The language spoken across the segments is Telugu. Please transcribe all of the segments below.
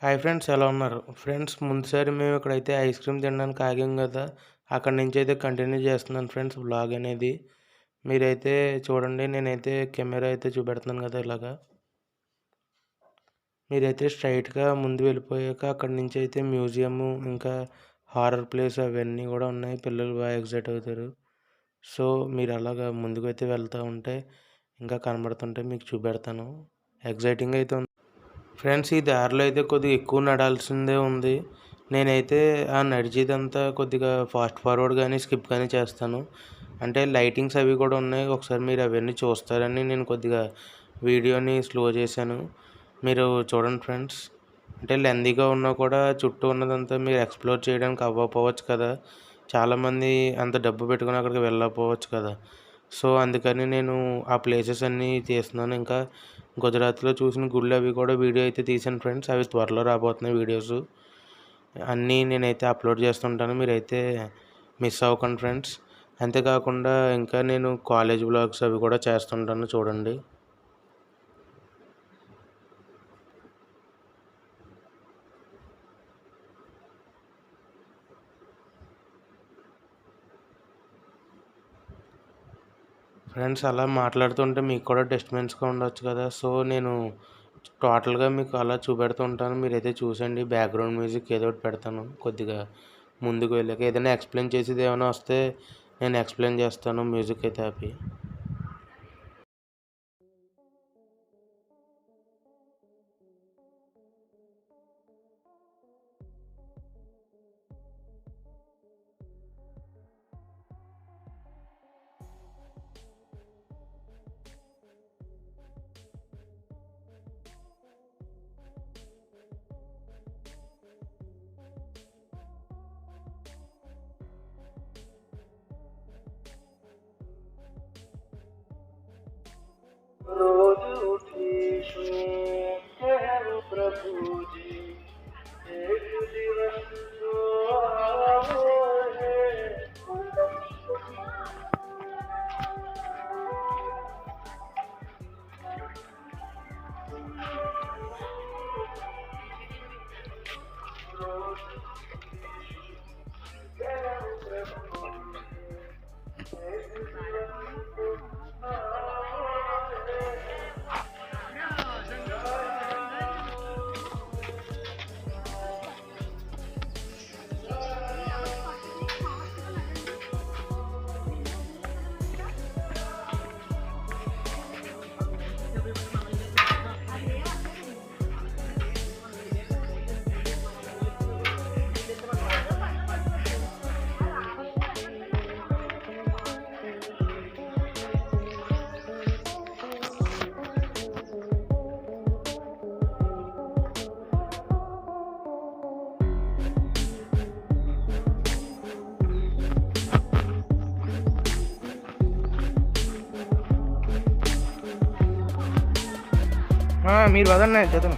హాయ్ ఫ్రెండ్స్, ఎలా ఉన్నారు? ఫ్రెండ్స్, ముందుసారి మేము ఇక్కడైతే ఐస్ క్రీమ్ తినడానికి ఆగాం కదా! అక్కడి నుంచి అయితే కంటిన్యూ చేస్తున్నాను ఫ్రెండ్స్ వ్లాగ్ అనేది. మీరైతే చూడండి, నేనైతే కెమెరా అయితే చూపెడుతున్నాను కదా ఇలాగా. మీరైతే స్ట్రైట్‌గా ముందు వెళ్ళిపోయాక అక్కడి నుంచి అయితే మ్యూజియము, ఇంకా హారర్ ప్లేస్ అవన్నీ కూడా ఉన్నాయి. పిల్లలు బాగా ఎక్సైట్ అవుతారు. సో, మీరు అలాగా ముందుకైతే వెళ్తూ ఉంటే ఇంకా కనబడుతుంటే మీకు చూపెడతాను. ఎక్సైటింగ్ అయితే ఉంది. ఫ్రెండ్స్, ఈ దారిలో అయితే కొద్దిగా ఎక్కువ నడాల్సిందే ఉంది. నేనైతే ఆ నడిచేదంతా కొద్దిగా ఫాస్ట్ ఫార్వర్డ్ కానీ స్కిప్ కానీ చేస్తాను. అంటే లైటింగ్స్ అవి కూడా ఉన్నాయి. ఒకసారి మీరు అవన్నీ చూస్తారని నేను కొద్దిగా వీడియోని స్లో చేశాను. మీరు చూడండి ఫ్రెండ్స్. అంటే లెంతీగా ఉన్నా కూడా చుట్టూ ఉన్నదంతా మీరు ఎక్స్ప్లోర్ చేయడానికి అవ్వకపోవచ్చు కదా! చాలామంది అంత డబ్బు పెట్టుకొని అక్కడికి వెళ్ళకపోవచ్చు కదా! సో, అందుకని నేను ఆ ప్లేసెస్ అన్నీ తీస్తున్నాను. ఇంకా గుజరాత్‌లో చూసిన గుళ్ళు అవి కూడా వీడియో అయితే తీశాను ఫ్రెండ్స్. అవి త్వరలో రాబోతున్నాయి వీడియోసు. అన్నీ నేనైతే అప్లోడ్ చేస్తుంటాను. మీరైతే మిస్ అవ్వకండి ఫ్రెండ్స్. అంతేకాకుండా ఇంకా నేను కాలేజ్ వ్లాగ్స్ అవి కూడా చేస్తుంటాను, చూడండి. ఫ్రెండ్స్, అలా మాట్లాడుతుంటే మీకు కూడా డిస్టర్బెన్స్‌గా ఉండొచ్చు కదా! సో, నేను టోటల్‌గా మీకు అలా చూపెడుతూ ఉంటాను. మీరైతే చూసండి. బ్యాక్‌గ్రౌండ్ మ్యూజిక్ ఏదో ఒకటి పెడతాను కొద్దిగా ముందుకు వెళ్ళాక. ఏదైనా ఎక్స్‌ప్లెయిన్ చేసేది ఏమైనా వస్తే నేను ఎక్స్‌ప్లెయిన్ చేస్తాను మ్యూజిక్ అయితే ఆపి. रोज उठी प्रभु जी, एक दिवस जो आए। మీరు వదలండి చదువు.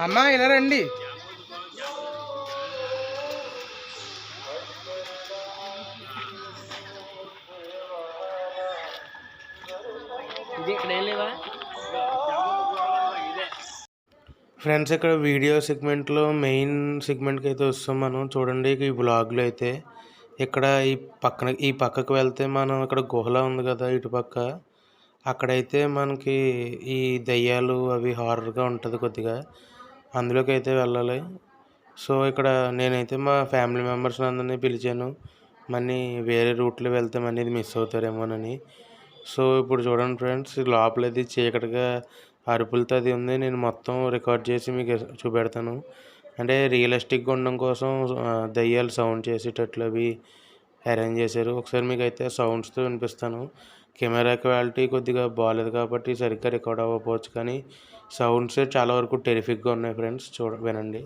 అమ్మా ఇలా రండి. ఫ్రెండ్స్, ఇక్కడ వీడియో సెగ్మెంట్లో మెయిన్ సెగ్మెంట్కి అయితే వస్తాం మనం. చూడండి ఈ బ్లాగ్లో అయితే ఇక్కడ ఈ పక్కకు వెళ్తే మనం ఇక్కడ గుహలా ఉంది కదా ఇటుపక్క, అక్కడైతే మనకి ఈ దయ్యాలు అవి హారర్గా ఉంటుంది కొద్దిగా, అందులోకి అయితే వెళ్ళాలి. సో ఇక్కడ నేనైతే మా ఫ్యామిలీ మెంబర్స్ అందరినీ పిలిచాను, మళ్ళీ వేరే రూట్లో వెళ్తే మళ్ళీ ఇది మిస్ అవుతారేమోనని. సో ఇప్పుడు చూడండి ఫ్రెండ్స్, లోపలది చీకటిగా అరుపులతో అది ఉంది. నేను మొత్తం రికార్డ్ చేసి మీకు చూపెడతాను. అంటే రియలిస్టిక్గా ఉండడం కోసం దయ్యాలు సౌండ్ చేసేటట్లు అవి అరేంజ్ చేశారు. ఒకసారి మీకు అయితే సౌండ్స్తో వినిపిస్తాను. కెమెరా క్వాలిటీ కొద్దిగా బాగాలేదు కాబట్టి సరిగ్గా రికార్డ్ అవ్వకపోవచ్చు, కానీ సౌండ్స్ చాలా వరకు టెరిఫిక్గా ఉన్నాయి ఫ్రెండ్స్. వినండి.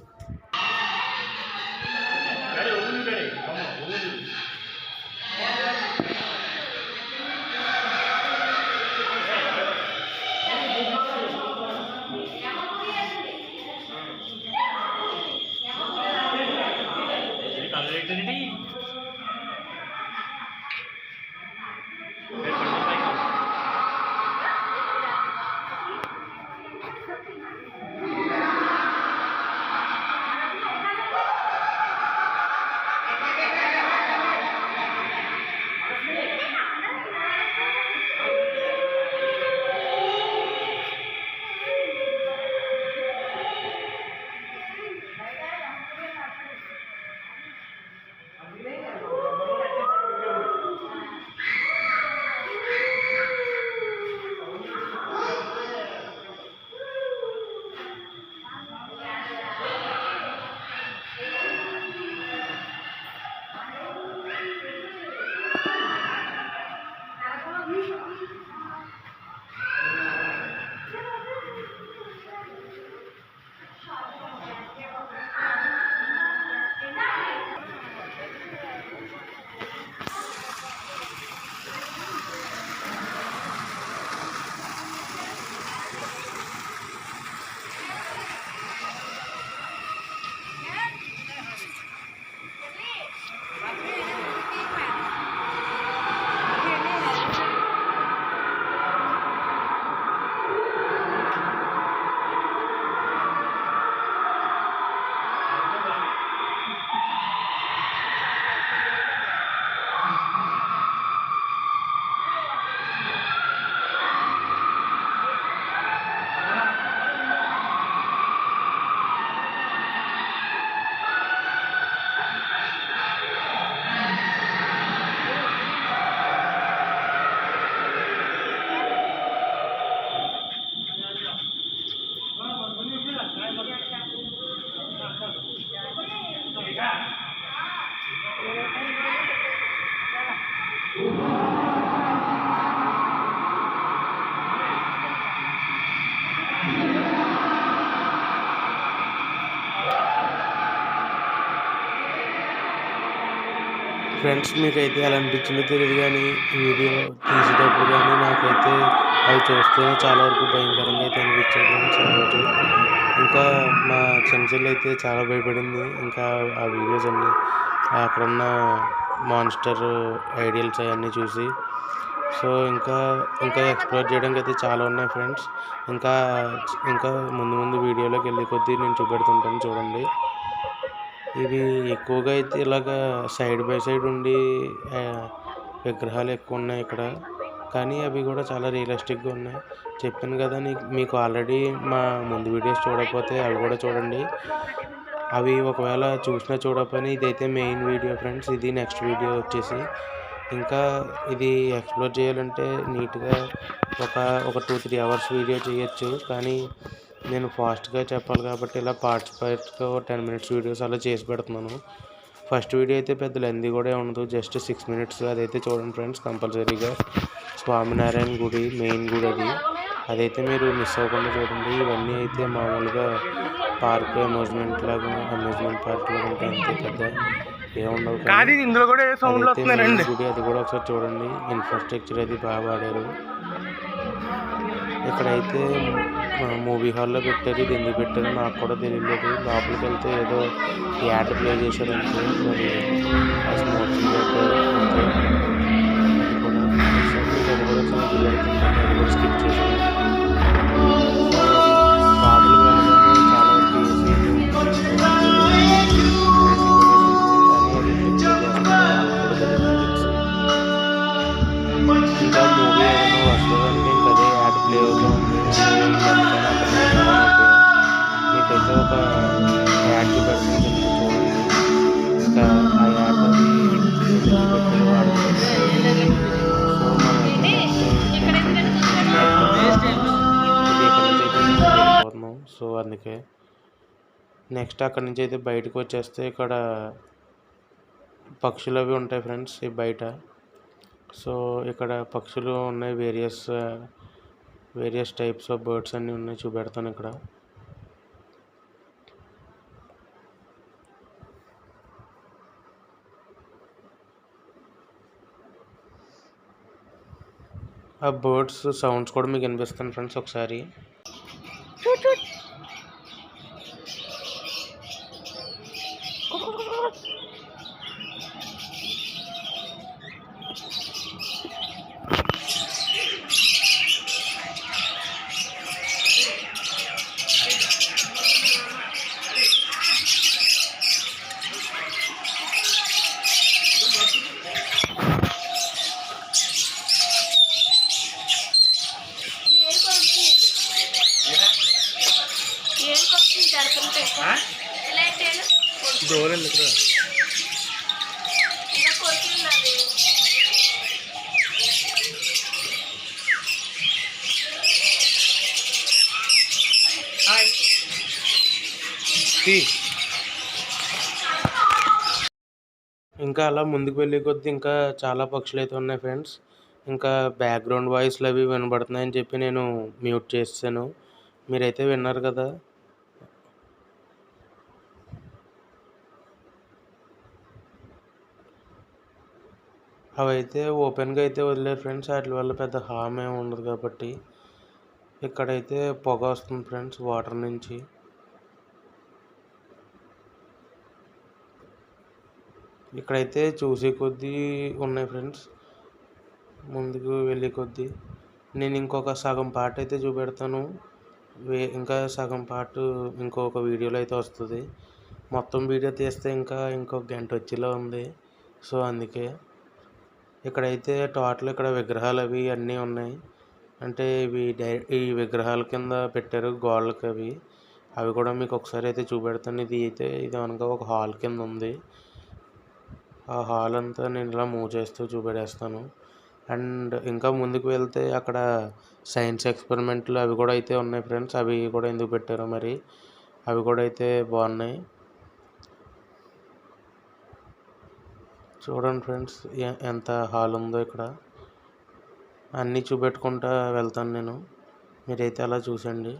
ఫ్రెండ్స్, మీకైతే ఎలా అనిపించిందో తెలియదు, కానీ ఈ వీడియో తీసేటప్పుడు కానీ నాకైతే అవి చూస్తేనే చాలా వరకు భయంకరంగా అయితే అనిపించాయి ఫ్రెండ్స్ ఆ రోజు. ఇంకా మా చెంచెలు అయితే చాలా భయపడింది. ఇంకా ఆ వీడియోస్ అన్నీ అక్కడున్న మాన్స్టర్ ఐడియల్స్ అవన్నీ చూసి. సో ఇంకా ఎక్స్ప్లోర్ చేయడానికి అయితే చాలా ఉన్నాయి ఫ్రెండ్స్. ఇంకా ముందు వీడియోలోకి వెళ్ళే కొద్దీ నేను చూపెడుతుంటాను చూడండి. ఇవి ఎక్కువగా అయితే ఇలాగా సైడ్ బై సైడ్ ఉండి విగ్రహాలు ఎక్కువ ఉన్నాయి ఇక్కడ, కానీ అవి కూడా చాలా రియలిస్టిక్గా ఉన్నాయి. చెప్పాను కదా మీకు ఆల్రెడీ మా ముందు వీడియోస్ చూడకపోతే అవి కూడా చూడండి. అవి ఒకవేళ చూసినా చూడకపోయినా ఇదైతే మెయిన్ వీడియో ఫ్రెండ్స్. ఇది నెక్స్ట్ వీడియో వచ్చేసి ఇంకా ఇది ఎక్స్ప్లోర్ చేయాలంటే నీట్గా ఒక 2-3 అవర్స్ వీడియో చేయొచ్చు, కానీ నేను ఫాస్ట్గా చెప్పాలి కాబట్టి ఇలా పార్ట్స్గా 10 మినిట్స్ వీడియోస్ అలా చేసి పెడుతున్నాను. ఫస్ట్ వీడియో అయితే పెద్ద లెంతీ కూడా ఉండదు, జస్ట్ 6 మినిట్స్. అదైతే చూడండి ఫ్రెండ్స్ కంపల్సరీగా. స్వామినారాయణ గుడి మెయిన్ గుడి అదైతే మీరు మిస్ అవ్వకుండా చూడండి. ఇవన్నీ అయితే మామూలుగా పార్క్ అమ్యూజ్మెంట్ పార్క్ లాగా ఉంటాయి, అంతే పెద్ద ఏముండవు. గుడి అది కూడా ఒకసారి చూడండి. ఇన్ఫ్రాస్ట్రక్చర్ అది బాగా వాడారు. ఇక్కడైతే మూవీ హాల్లో పెట్టారు. ఇది ఎందుకు పెట్టారో నాకు కూడా తెలియలేదు. లోపలికి వెళ్తే ఏదో యాడ్ ప్లే చేశారు అంతే. మరి ఆ స్మోకింగ్ పెట్టారు అంతే. అది కూడా అది కూడా చాలా చూపెడుతుంటాను. అది కూడా స్కిప్ చేశాను. లోపలికి వెళ్ళగానే చాలా వరకు ఇంకా మూవీ ఏదైనా వస్తుందంటే ఇంకా అదే యాడ్ ప్లే అవుతూ ఉంది. మీకైతే ఒక యాడ్ చూపెడుతుంది చూడండి. ఇంకా ఆ యాడ్ అది పెట్టారు వాడుతుంది. సో మనమైతే వెళ్ళిపోతున్నాం. సో అందుకే నెక్స్ట్ అక్కడి నుంచి అయితే బయటకు వచ్చేస్తే ఇక్కడ పక్షులు అవి ఉంటాయి ఫ్రెండ్స్ ఈ బయట. సో ఇక్కడ పక్షులు ఉన్నాయి. వేరియస్ టైప్స్ ఆఫ్ బర్డ్స్ అన్నీ ఉన్నాయి. చూపెడతాను ఇక్కడ. ఆ బర్డ్స్ సౌండ్స్ కూడా మీకు వినిపిస్తాను ఫ్రెండ్స్ ఒకసారి. ఇంకా అలా ముందుకు వెళ్ళే కొద్దీ ఇంకా చాలా పక్షులు అయితే ఉన్నాయి ఫ్రెండ్స్. ఇంకా బ్యాక్గ్రౌండ్ వాయిస్లు అవి వినబడుతున్నాయని చెప్పి నేను మ్యూట్ చేసాను. మీరైతే విన్నారు కదా. అవైతే ఓపెన్గా అయితే వదిలేరు ఫ్రెండ్స్. వాటి వల్ల పెద్ద హామ్ ఏమి ఉండదు కాబట్టి. ఇక్కడైతే పొగ వస్తుంది ఫ్రెండ్స్ వాటర్ నుంచి. ఇక్కడైతే చూసే కొద్దీ ఉన్నాయి ఫ్రెండ్స్. ముందుకు వెళ్ళే కొద్దీ నేను ఇంకొక సగం పార్ట్ అయితే చూపెడతాను. ఇంకా సగం పార్ట్ ఇంకొక వీడియోలో అయితే వస్తుంది. మొత్తం వీడియో తీస్తే ఇంకొక గంట వచ్చేలా ఉంది. సో అందుకే ఇక్కడైతే టోటల్ ఇక్కడ విగ్రహాలు అవి అన్నీ ఉన్నాయి. అంటే ఈ విగ్రహాల కింద పెట్టారు గోడలకి అవి. అవి కూడా మీకు ఒకసారి అయితే చూపెడతాను. ఇది అనగా ఒక హాల్ కింద ఉంది. ఆ హాల్ అంతా నేను ఇలా మూవ్ చేస్తూ చూపెడేస్తాను. అండ్ ఇంకా ముందుకు వెళ్తే అక్కడ సైన్స్ ఎక్స్పెరిమెంట్లు అవి కూడా అయితే ఉన్నాయి ఫ్రెండ్స్. అవి కూడా ఎందుకు పెట్టారో మరి. అవి కూడా అయితే బాగున్నాయి. చూడండి ఫ్రెండ్స్ ఎంత హాల్ ఉందో ఇక్కడ. అన్నీ చూపెట్టుకుంటా వెళ్తాను నేను. మీరైతే అలా చూసండి.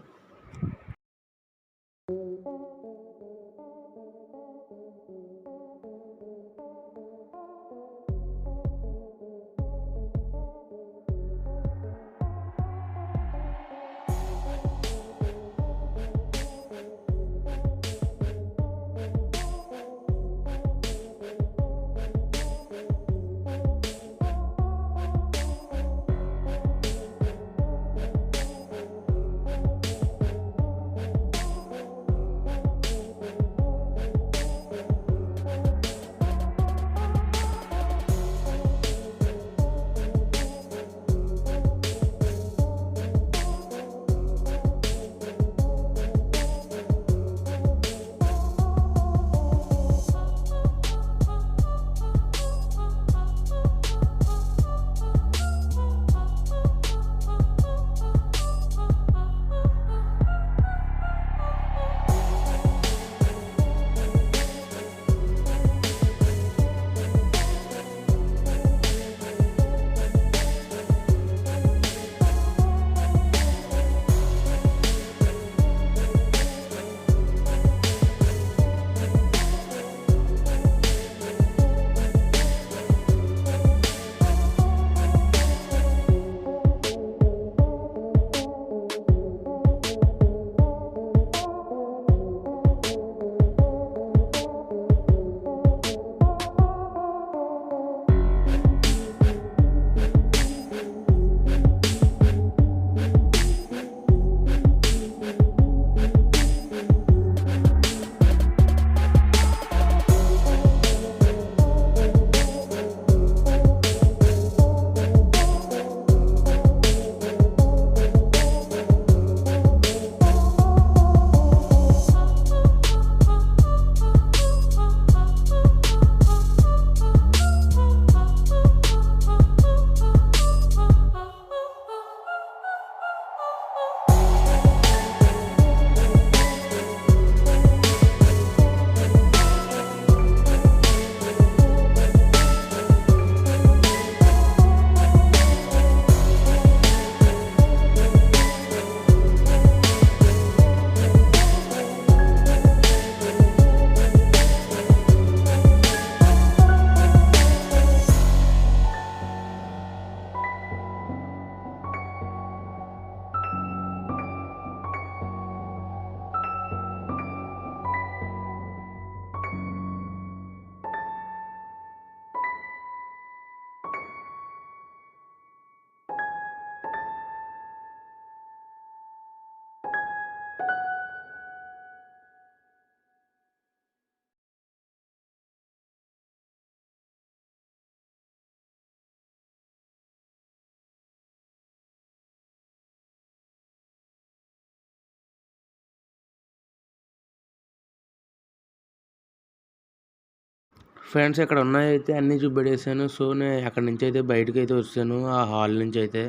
ఫ్రెండ్స్ ఇక్కడ ఉన్నాయి అయితే అన్నీ చూపెట్టేసాను. సో నేను అక్కడి నుంచి అయితే బయటకు అయితే వచ్చాను, ఆ హాల్ నుంచి అయితే.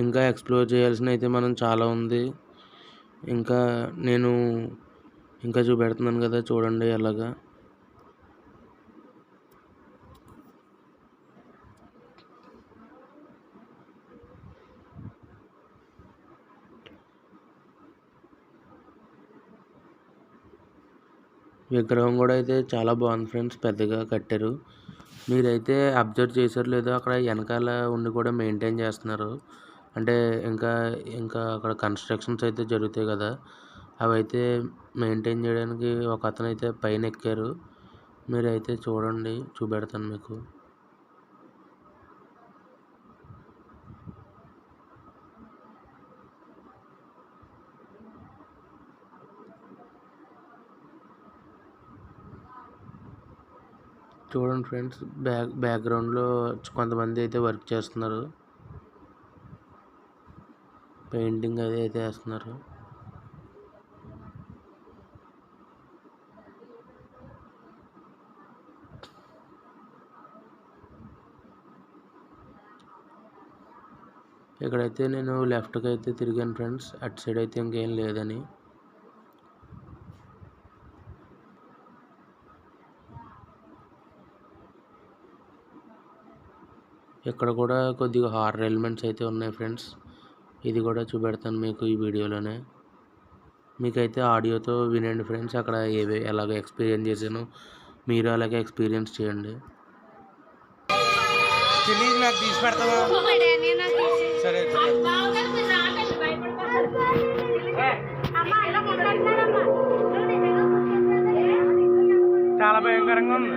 ఇంకా ఎక్స్ప్లోర్ చేయాల్సిన అయితే మనం చాలా ఉంది. నేను ఇంకా చూపెడుతున్నాను కదా, చూడండి అలాగా. విగ్రహం కూడా అయితే చాలా బాగుంది ఫ్రెండ్స్, పెద్దగా కట్టారు. మీరైతే అబ్జర్వ్ చేశారు లేదో, అక్కడ వెనకాల ఉండి కూడా మెయింటైన్ చేస్తున్నారు. అంటే ఇంకా అక్కడ కన్స్ట్రక్షన్స్ అయితే జరుగుతాయి కదా, అవైతే మెయింటైన్ చేయడానికి ఒక అతను అయితే పైన ఎక్కారు. మీరైతే చూడండి, చూపెడతాను మీకు. చూడండి ఫ్రెండ్స్, బ్యాక్గ్రౌండ్లో కొంతమంది అయితే వర్క్ చేస్తున్నారు, పెయింటింగ్ అది అయితే వేస్తున్నారు. ఇక్కడైతే నేను లెఫ్ట్కి అయితే తిరిగాను ఫ్రెండ్స్, అటు సైడ్ అయితే ఇంకేం లేదని. ఇక్కడ కూడా కొద్దిగా హారర్ ఎలిమెంట్స్ అయితే ఉన్నాయి ఫ్రెండ్స్, ఇది కూడా చూపెడతాను మీకు ఈ వీడియోలోనే. మీకైతే ఆడియోతో వినండి ఫ్రెండ్స్, అక్కడ ఎలాగ ఎక్స్పీరియన్స్ చేశానో మీరు అలాగే ఎక్స్పీరియన్స్ చేయండి. నాకు తీసి పెడతావా? సరే చాలా భయంకరంగా ఉంది.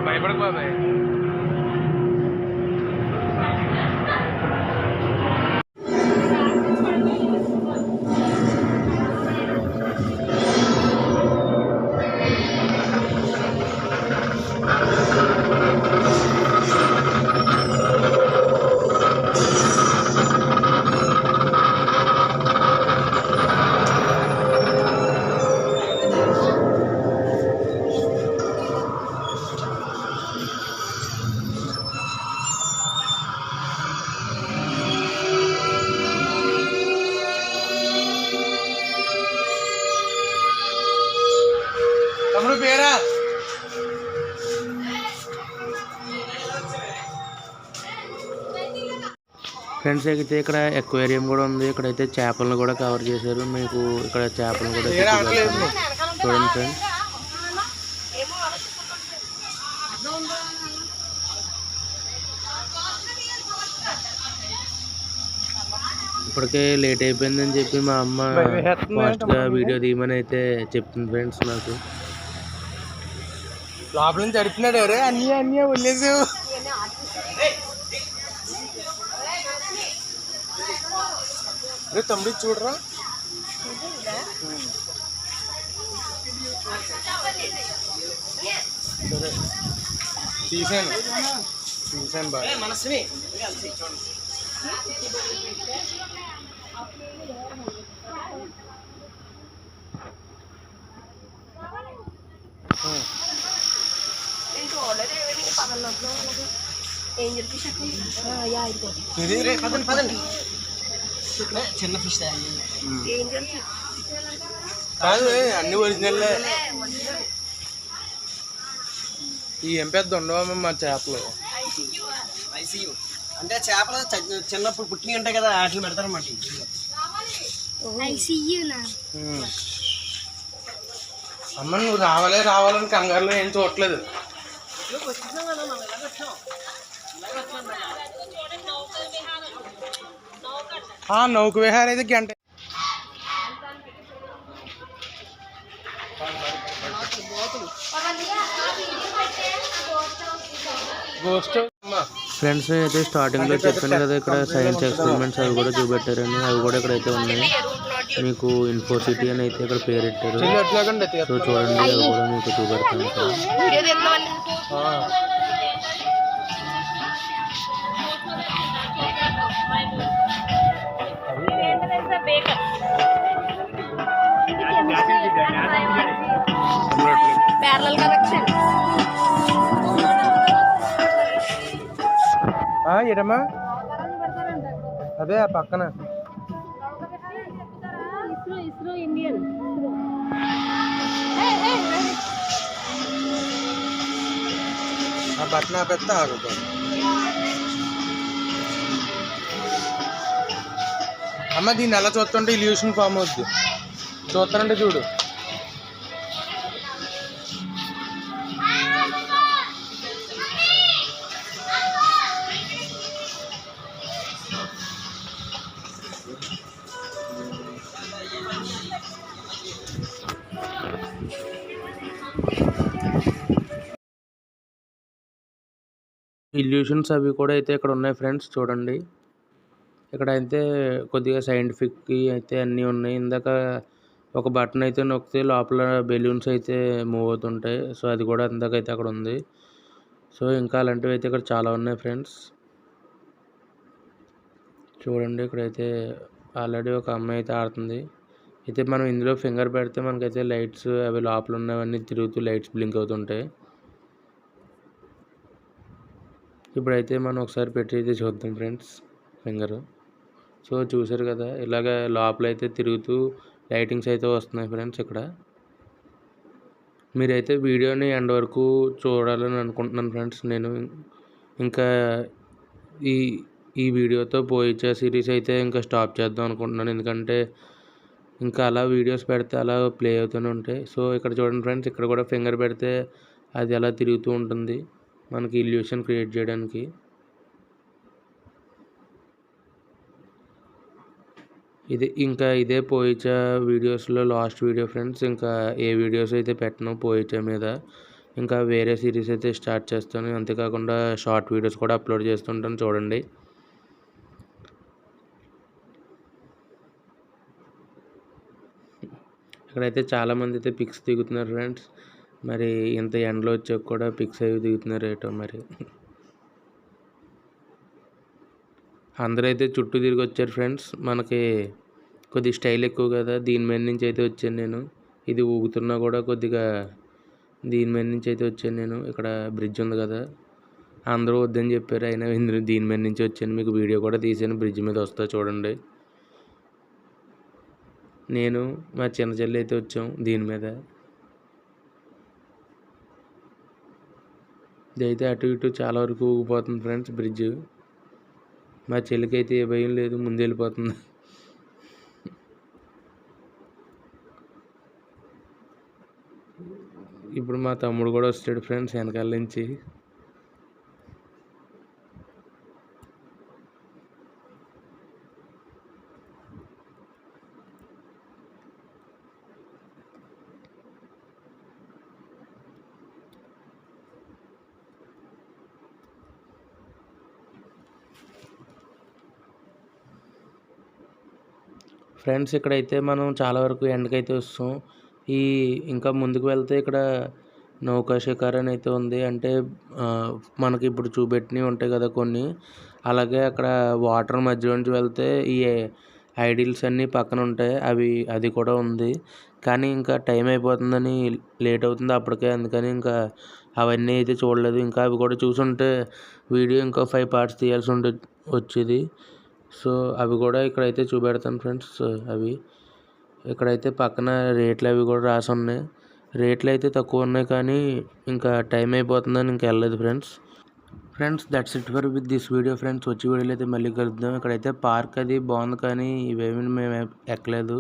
భయపడకు బాబాయ్. పేరా ఫ్రెండ్స్, అయితే ఇక్కడ ఎక్వేరియం కూడా ఉంది. ఇక్కడైతే చేపలను కూడా కవర్ చేశారు. మీకు ఇక్కడ చేపలను కూడా చూడండి ఫ్రెండ్స్. ఇప్పటికే లేట్ అయిపోయిందని చెప్పి మా అమ్మ ఫాస్ట్గా వీడియో తీయమని అయితే చెప్తుంది ఫ్రెండ్స్. నాకు లోపల నుంచి అడుపుతున్నాడు, ఎవరే అన్నీ వదిలేసావు. తమ్ముడు చూడరా, తీసాను బాగా. మనస్వి చిన్న ఫిష్ కాదు, అన్ని ఒరిజినల్. ఈ ఏం పెద్ద ఉండవమ్మ మా చేపలు. అంటే చేపలు చిన్నప్పుడు పుట్టినవి ఉంటాయి కదా, వాటిని పెడతారన్నమాట. అమ్మ నువ్వు రావాలని కంగారులో ఏం చూడట్లేదు. నౌక విహార్ అయితే గంట ఫ్రెండ్స్ అయితే స్టార్టింగ్లో చెప్పాను కదా, ఇక్కడ సైన్స్ ఎక్స్పెరిమెంట్స్ అవి కూడా చూపెట్టారని. అవి కూడా ఇక్కడైతే ఉన్నాయి. మీకు ఇన్ఫోసిటీ అని అయితే ఇక్కడ పేరు పెట్టారు. సో చూడండి, అవి కూడా మీకు చూపెడతాను ఇక్కడ. ఏడమ్మా అదే ఆ పక్కన ఇస్రో ఇండియన్ ఆ బట్టన పెద్ద ఆగుతుంది. అమ్మ దీన్ని ఎలా చూస్తుంటే ఇల్యూషన్ ఫామ్ అవుద్ది. చూస్తానంటే చూడు. ఇల్యూషన్స్ అవి కూడా అయితే ఇక్కడ ఉన్నాయి ఫ్రెండ్స్. చూడండి, ఇక్కడ అయితే కొద్దిగా సైంటిఫిక్ అయితే అన్నీ ఉన్నాయి. ఇందాక ఒక బటన్ అయితే నొక్కితే లోపల బెలూన్స్ అయితే మూవ్ అవుతుంటాయి. సో అది కూడా ఇందాకైతే అక్కడ ఉంది. సో ఇంకా అలాంటివి అయితే ఇక్కడ చాలా ఉన్నాయి ఫ్రెండ్స్. చూడండి, ఇక్కడైతే ఆల్రెడీ ఒక అమ్మాయి అయితే ఆడుతుంది. అయితే మనం ఇందులో ఫింగర్ పెడితే మనకైతే లైట్స్ అవి లోపల ఉన్నవన్నీ తిరుగుతూ లైట్స్ బ్లింక్ అవుతుంటాయి. ఇప్పుడైతే మనం ఒకసారి పెట్టి అయితే చూద్దాం ఫ్రెండ్స్ ఫింగరు. సో చూసారు కదా, ఇలాగ లోపలైతే తిరుగుతూ లైటింగ్స్ అయితే వస్తున్నాయి ఫ్రెండ్స్. ఇక్కడ మీరైతే వీడియోని ఎండ్ వరకు చూడాలని అనుకుంటున్నాను ఫ్రెండ్స్. నేను ఇంకా ఈ వీడియోతో పోయిచా సిరీస్ అయితే ఇంకా స్టాప్ చేద్దాం అనుకుంటున్నాను. ఎందుకంటే ఇంకా అలా వీడియోస్ పెడితే అలా ప్లే అవుతూనే ఉంటాయి. సో ఇక్కడ చూడండి ఫ్రెండ్స్, ఇక్కడ కూడా ఫింగర్ పెడితే అది అలా తిరుగుతూ ఉంటుంది మనకి ఇల్యూషన్ క్రియేట్ చేయడానికి. ఇదే పోయిచా వీడియోస్లో లాస్ట్ వీడియో ఫ్రెండ్స్. ఇంకా ఏ వీడియోస్ అయితే పెట్టను పోయిచా మీద. ఇంకా వేరే సిరీస్ అయితే స్టార్ట్ చేస్తాను. అంతేకాకుండా షార్ట్ వీడియోస్ కూడా అప్లోడ్ చేస్తుంటాను. చూడండి, ఇక్కడైతే చాలామంది అయితే పిక్స్ దిగుతున్నారు ఫ్రెండ్స్. మరి ఇంత ఎండలో వచ్చాక కూడా పిక్స్ అవి దిగుతున్నారు ఏటో మరి. అందరూ అయితే చుట్టూ తిరిగి వచ్చారు ఫ్రెండ్స్. మనకి కొద్దిగా స్టైల్ ఎక్కువ కదా, దీని మీద నుంచి అయితే వచ్చాను నేను. ఇది ఊగుతున్నా కూడా కొద్దిగా దీని మీద నుంచి అయితే వచ్చాను నేను. ఇక్కడ బ్రిడ్జ్ ఉంది కదా, అందరూ వద్దని చెప్పారు, అయినా దీని మీద నుంచి వచ్చాను. మీకు వీడియో కూడా తీసాను, బ్రిడ్జ్ మీద వస్తా చూడండి. నేను మా చిన్న చెల్లి అయితే వచ్చాం దీని మీద. ఇదైతే అటు ఇటు చాలా వరకు ఊగిపోతుంది ఫ్రెండ్స్ బ్రిడ్జ్. మా చెల్లికి అయితే ఏ భయం లేదు, ముందు వెళ్ళిపోతుంది. ఇప్పుడు మా తమ్ముడు కూడా వస్తాడు ఫ్రెండ్స్ వెనకాల నుంచి. ఫ్రెండ్స్ ఇక్కడైతే మనం చాలా వరకు ఎండకైతే వస్తాం. ఇంకా ముందుకు వెళ్తే ఇక్కడ నౌకా షికార్ అని అయితే ఉంది. అంటే మనకి ఇప్పుడు చూపెట్టినవి ఉంటాయి కదా కొన్ని, అలాగే అక్కడ వాటర్ మధ్య నుంచి వెళ్తే ఈ ఐడిల్స్ అన్నీ పక్కన ఉంటాయి, అది కూడా ఉంది. కానీ ఇంకా టైం అయిపోతుందని లేట్ అవుతుంది అప్పటికే, అందుకని ఇంకా అవన్నీ అయితే చూడలేదు. ఇంకా అవి కూడా చూసుంటే వీడియో ఇంకా 5 పార్ట్స్ తీయాల్సి వచ్చేది. సో అవి కూడా ఇక్కడైతే చూపెడతాను ఫ్రెండ్స్. ఇక్కడైతే పక్కన రేట్లు అవి కూడా రాసి ఉన్నాయి. రేట్లు అయితే తక్కువ ఉన్నాయి, కానీ ఇంకా టైం అయిపోతుందని ఇంకా వెళ్ళలేదు friends that's it for with this video friends. వచ్చే వీడియోలో అయితే మళ్ళీ కలుద్దాం. ఇక్కడైతే పార్క్ అది బాగుంది, కానీ ఇవేమీ మేము ఎక్కలేదు.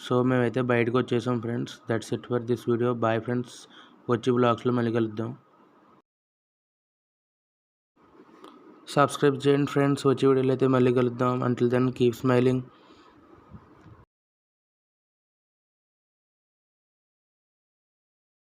సో మేమైతే బయటకు వచ్చేసాం friends. That's it for this video. Bye friends. వచ్చే బ్లాగ్స్లో మళ్ళీ కలుద్దాం. సబ్స్క్రైబ్ చేయండి ఫ్రెండ్స్. వచ్చే వీడియోలో అయితే మళ్ళీ కలుద్దాం. Until then keep smiling.